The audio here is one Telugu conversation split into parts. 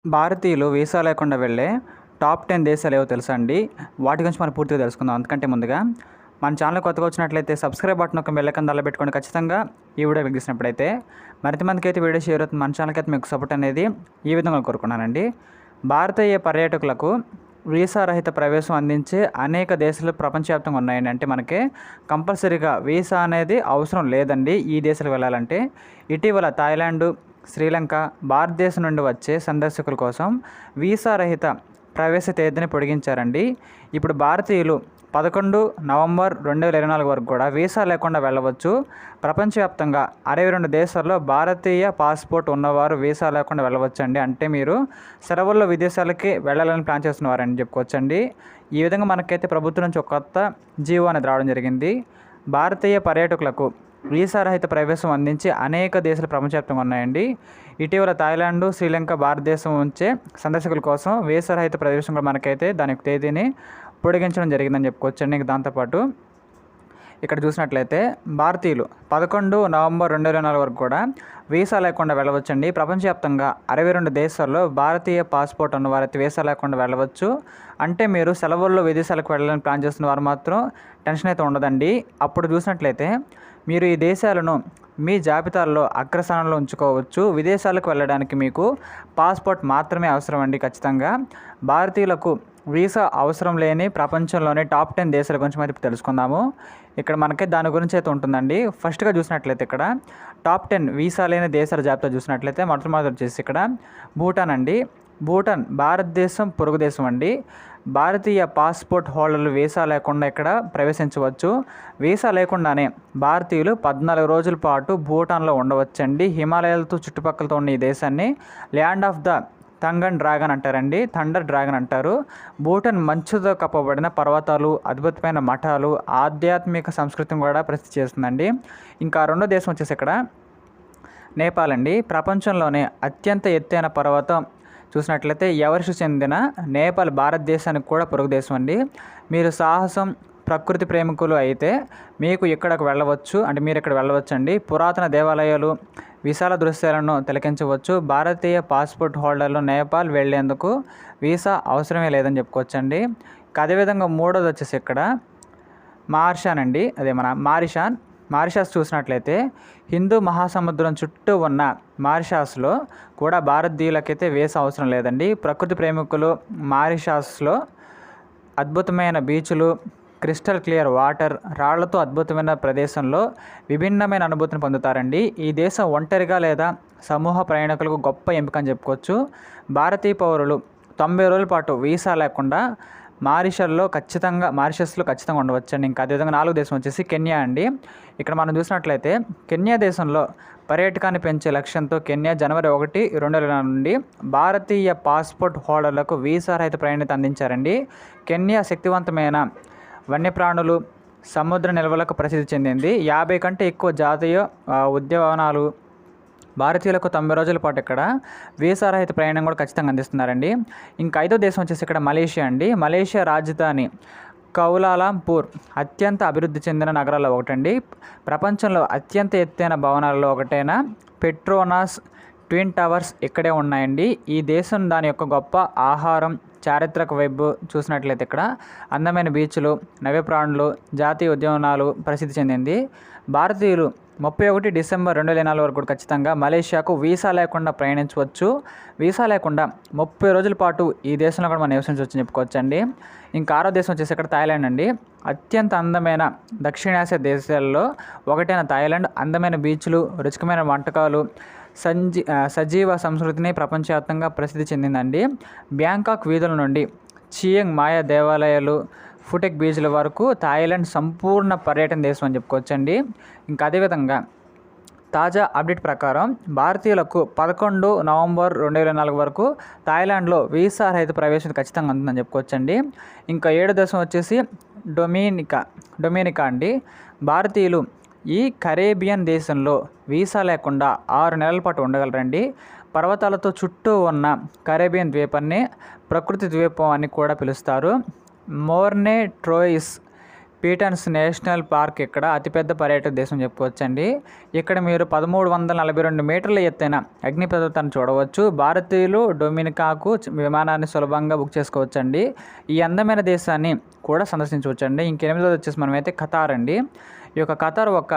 భారతీయులు వీసా లేకుండా వెళ్ళే టాప్ 10 దేశాలు ఏవో తెలుసా అండి? వాటి గురించి మనం పూర్తిగా తెలుసుకుందాం. అంతకంటే ముందుగా మన ఛానల్ కొత్తగా వచ్చినట్లయితే సబ్స్క్రైబ్ బటన్ ఒక బెల్ ఐకాన్ దానిలో పెట్టుకొని ఖచ్చితంగా ఈ వీడియో క్లిక్ చేసినప్పుడైతే మరింత మందికి అయితే వీడియో షేర్ అవుతుంది. మన ఛానల్కి అయితే మీకు సపోర్ట్ అనేది ఈ విధంగా కోరుకున్నానండి. భారతీయ పర్యాటకులకు వీసా రహిత ప్రవేశం అందించే అనేక దేశాలు ప్రపంచవ్యాప్తంగా ఉన్నాయండి. అంటే మనకి కంపల్సరీగా వీసా అనేది అవసరం లేదండి ఈ దేశాలకు వెళ్ళాలంటే. ఇటీవల థాయిలాండ్, శ్రీలంక, భారతదేశం నుండి వచ్చే సందర్శకుల కోసం వీసా రహిత ప్రవేశ తేదీని పొడిగించారండి. ఇప్పుడు భారతీయులు 11 నవంబర్ 2024 వరకు కూడా వీసా లేకుండా వెళ్ళవచ్చు. ప్రపంచవ్యాప్తంగా 62 దేశాల్లో భారతీయ పాస్పోర్ట్ ఉన్నవారు వీసా లేకుండా వెళ్ళవచ్చండి. అంటే మీరు సెలవుల్లో విదేశాలకి వెళ్ళాలని ప్లాన్ చేస్తున్నవారని చెప్పుకోవచ్చండి. ఈ విధంగా మనకైతే ప్రభుత్వం నుంచి ఒక కొత్త జీవో అనేది రావడం జరిగింది. భారతీయ పర్యాటకులకు వీసా రహిత ప్రవేశం అందించి అనేక దేశాలు ప్రపంచవ్యాప్తంగా ఉన్నాయండి. ఇటీవల థాయిలాండ్, శ్రీలంక, భారతదేశం ఉంచే సందర్శకుల కోసం వీసా రహిత ప్రవేశం కూడా మనకైతే దాని యొక్క తేదీని పొడిగించడం జరిగిందని చెప్పుకోవచ్చండి. ఇంకా దాంతోపాటు ఇక్కడ చూసినట్లయితే భారతీయులు 11 నవంబర్ 2024 వరకు కూడా వీసా లేకుండా వెళ్ళవచ్చండి. ప్రపంచవ్యాప్తంగా 62 దేశాల్లో భారతీయ పాస్పోర్ట్ ఉన్న వారైతే వీసా లేకుండా వెళ్ళవచ్చు. అంటే మీరు సెలవుల్లో విదేశాలకు వెళ్ళాలని ప్లాన్ చేస్తున్న వారు మాత్రం టెన్షన్ అయితే ఉండదండి. అప్పుడు చూసినట్లయితే మీరు ఈ దేశాలను మీ జాబితాల్లో అగ్రస్థానంలో ఉంచుకోవచ్చు. విదేశాలకు వెళ్ళడానికి మీకు పాస్పోర్ట్ మాత్రమే అవసరం అండి. ఖచ్చితంగా భారతీయులకు వీసా అవసరం లేని ప్రపంచంలోని టాప్ 10 దేశాల గురించి మరి ఇప్పుడు తెలుసుకుందాము. ఇక్కడ మనకి దాని గురించి అయితే ఉంటుందండి. ఫస్ట్గా చూసినట్లయితే ఇక్కడ టాప్ 10 వీసా లేని దేశాల జాబితా చూసినట్లయితే మొదటి వచ్చేసి ఇక్కడ భూటాన్ అండి. భూటాన్ భారతదేశం పొరుగు దేశం అండి. భారతీయ పాస్పోర్ట్ హోల్డర్లు వీసా లేకుండా ఇక్కడ ప్రవేశించవచ్చు. వీసా లేకుండానే భారతీయులు 14 రోజుల పాటు భూటాన్లో ఉండవచ్చండి. హిమాలయాలతో చుట్టుపక్కలతో ఉన్న ఈ దేశాన్ని ల్యాండ్ ఆఫ్ ద థంగన్ డ్రాగన్ అంటారండి. థండర్ డ్రాగన్ అంటారు. భూటాన్ మంచుతో కప్పబడిన పర్వతాలు, అద్భుతమైన మఠాలు, ఆధ్యాత్మిక సంస్కృతిని కూడా ప్రసిద్ధి చేస్తుందండి. ఇంకా రెండో దేశం వచ్చేసి ఇక్కడ నేపాల్ అండి. ప్రపంచంలోనే అత్యంత ఎత్తైన పర్వతం చూసినట్లయితే ఎవరెస్ట్ చెందిన నేపాల్ భారతదేశానికి కూడా పొరుగు దేశం అండి. మీరు సాహసం, ప్రకృతి ప్రేమికులు అయితే మీకు ఇక్కడకు వెళ్ళవచ్చు. అంటే మీరు ఇక్కడ వెళ్ళవచ్చు అండి. పురాతన దేవాలయాలు, విశాల దృశ్యాలను తిలకించవచ్చు. భారతీయ పాస్పోర్ట్ హోల్డర్లు నేపాల్ వెళ్లేందుకు వీసా అవసరమే లేదని చెప్పుకోవచ్చండి. అదేవిధంగా మూడోది వచ్చేసి ఇక్కడ మార్షాన్ అండి. అదే మన మారిషస్ చూసినట్లయితే హిందూ మహాసముద్రం చుట్టూ ఉన్న మారిషస్లో కూడా భారతీయులకైతే వీసా అవసరం లేదండి. ప్రకృతి ప్రేమికులు మారిషస్లో అద్భుతమైన బీచ్లు, క్రిస్టల్ క్లియర్ వాటర్, రాళ్లతో అద్భుతమైన ప్రదేశంలో విభిన్నమైన అనుభూతిని పొందుతారండి. ఈ దేశం ఒంటరిగా లేదా సమూహ ప్రయాణికులకు గొప్ప ఎంపిక అని చెప్పుకోవచ్చు. భారతీయ పౌరులు 90 రోజుల పాటు వీసా లేకుండా మారిషస్లో ఖచ్చితంగా ఉండవచ్చండి. ఇంకా అదేవిధంగా నాలుగో దేశం వచ్చేసి కెన్యా అండి. ఇక్కడ మనం చూసినట్లయితే కెన్యా దేశంలో పర్యాటకాన్ని పెంచే లక్ష్యంతో కెన్యా జనవరి 1, 2024 నుండి భారతీయ పాస్పోర్ట్ హోల్డర్లకు వీసా రహిత ప్రయాణిత అందించారండి. కెన్యా శక్తివంతమైన వన్యప్రాణులు, సముద్ర నిల్వలకు ప్రసిద్ధి చెందింది. 50 కంటే ఎక్కువ జాతీయ ఉద్యానవనాలు, భారతీయులకు 90 రోజుల పాటు ఇక్కడ వీసా రహిత ప్రయాణం కూడా ఖచ్చితంగా అందిస్తున్నారండి. ఇంకా ఐదో దేశం వచ్చేసి ఇక్కడ మలేషియా అండి. మలేషియా రాజధాని కౌలాలంపూర్ అత్యంత అభివృద్ధి చెందిన నగరాల్లో ఒకటండి. ప్రపంచంలో అత్యంత ఎత్తైన భవనాలలో ఒకటైన పెట్రోనాస్ ట్విన్ టవర్స్ ఇక్కడే ఉన్నాయండి. ఈ దేశం దాని యొక్క గొప్ప ఆహారం, చారిత్రక వైబ్ చూసినట్లయితే ఇక్కడ అందమైన బీచ్లు, నవ్యప్రాణులు, జాతీయ ఉద్యానవనాలు ప్రసిద్ధి చెందింది. భారతీయులు 31 డిసెంబర్ 2024 వరకు ఖచ్చితంగా మలేషియాకు వీసా లేకుండా ప్రయాణించవచ్చు. వీసా లేకుండా 30 రోజుల పాటు ఈ దేశంలో కూడా మనం నివసించవచ్చు చెప్పుకోవచ్చండి. ఇంకా ఆరో దేశం వచ్చేసి ఇక్కడ థాయిలాండ్ అండి. అత్యంత అందమైన దక్షిణాసియా దేశాల్లో ఒకటైన థాయిలాండ్ అందమైన బీచ్లు, రుచికరమైన వంటకాలు, సజీవ సంస్కృతిని ప్రపంచవ్యాప్తంగా ప్రసిద్ధి చెందిందండి. బ్యాంకాక్ వీధుల నుండి చియాంగ్ మాయా దేవాలయాలు, ఫుటెక్ బీచ్ల వరకు థాయిలాండ్ సంపూర్ణ పర్యటన దేశం అని చెప్పుకోవచ్చండి. ఇంకా అదేవిధంగా తాజా అప్డేట్ ప్రకారం భారతీయులకు 11 నవంబర్ 2024 వరకు థాయిలాండ్లో వీసా రహిత ప్రవేశం ఖచ్చితంగా ఉంటుందని చెప్పుకోవచ్చండి. ఇంకా ఏడో దేశం వచ్చేసి డొమినికా అండి. భారతీయులు ఈ కరేబియన్ దేశంలో వీసా లేకుండా 6 నెలల పాటు ఉండగలరండి. పర్వతాలతో చుట్టూ ఉన్న కరేబియన్ ద్వీపాన్ని ప్రకృతి ద్వీపం అని కూడా పిలుస్తారు. మోర్నే ట్రోయిస్ పీటన్స్ నేషనల్ పార్క్ ఇక్కడ అతిపెద్ద పర్యాటక దేశం చెప్పుకోవచ్చండి. ఇక్కడ మీరు 1342 మీటర్ల ఎత్తైన అగ్ని పర్వతాన్ని చూడవచ్చు. భారతీయులు డొమినికాకు విమానాన్ని సులభంగా బుక్ చేసుకోవచ్చండి. ఈ అందమైన దేశాన్ని కూడా సందర్శించవచ్చండి. ఇంకెనిమిదోది వచ్చేసి మనమైతే ఖతార్ అండి. ఈ యొక్క ఖతార్ ఒక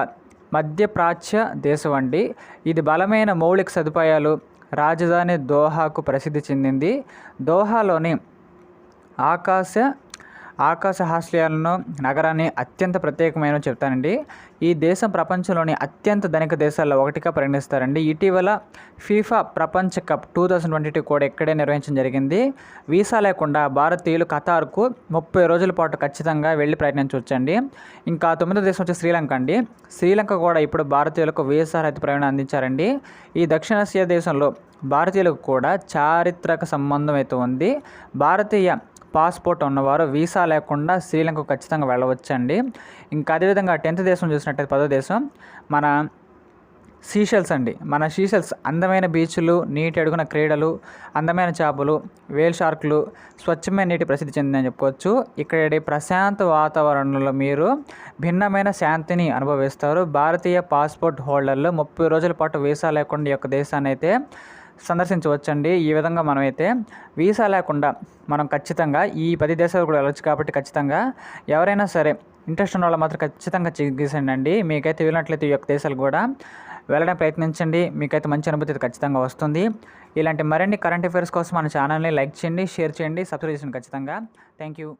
మధ్యప్రాచ్య దేశం అండి. ఇది బలమైన మౌలిక సదుపాయాలు, రాజధాని దోహాకు ప్రసిద్ధి చెందింది. దోహాలోని ఆకాశ హాస్యాలను నగరాన్ని అత్యంత ప్రత్యేకమైన చెప్తానండి. ఈ దేశం ప్రపంచంలోని అత్యంత ధనిక దేశాల్లో ఒకటిగా పరిగణిస్తారండి. ఇటీవల ఫీఫా ప్రపంచ కప్ 2022 కూడా ఇక్కడే నిర్వహించడం జరిగింది. వీసా లేకుండా భారతీయులు ఖతార్కు 30 రోజుల పాటు ఖచ్చితంగా వెళ్ళి ప్రయత్నించవచ్చండి. ఇంకా 9వ దేశం వచ్చి శ్రీలంక అండి. శ్రీలంక కూడా ఇప్పుడు భారతీయులకు వీసా రహిత ప్రయాణం అందించారండి. ఈ దక్షిణాసియా దేశంలో భారతీయులకు కూడా చారిత్రక సంబంధం అయితే ఉంది. భారతీయ పాస్పోర్ట్ ఉన్నవారు వీసా లేకుండా శ్రీలంకకు ఖచ్చితంగా వెళ్ళవచ్చండి. ఇంకా అదేవిధంగా 10th దేశం చూసినట్టయితే 10వ దేశం మన సీషెల్స్ అండి. మన సీషెల్స్ అందమైన బీచ్లు, నీటి అడుగున క్రీడలు, అందమైన చేపలు, వేల్ షార్క్లు, స్వచ్ఛమైన నీటి ప్రసిద్ధి చెందిందని చెప్పుకోవచ్చు. ఇక్కడ ప్రశాంత వాతావరణంలో మీరు భిన్నమైన శాంతిని అనుభవిస్తారు. భారతీయ పాస్పోర్ట్ హోల్డర్లు 30 రోజుల పాటు వీసా లేకుండా ఈ యొక్క దేశాన్ని అయితే సందర్శించవచ్చండి. ఈ విధంగా మనమైతే వీసా లేకుండా మనం ఖచ్చితంగా ఈ 10 దేశాలు కూడా వెళ్ళొచ్చు. కాబట్టి ఖచ్చితంగా ఎవరైనా సరే ఇంట్రెస్ట్ ఉన్న వాళ్ళు మాత్రం ఖచ్చితంగా చికిత్సండి. మీకైతే వెళ్ళినట్లయితే ఈ యొక్క దేశాలు కూడా వెళ్ళడానికి ప్రయత్నించండి. మీకైతే మంచి అనుభూతి ఖచ్చితంగా వస్తుంది. ఇలాంటి మరిన్ని కరెంట్ అఫైర్స్ కోసం మన ఛానల్ని లైక్ చేయండి, షేర్ చేయండి, సబ్స్క్రైబ్ చేయండి ఖచ్చితంగా. Thank you.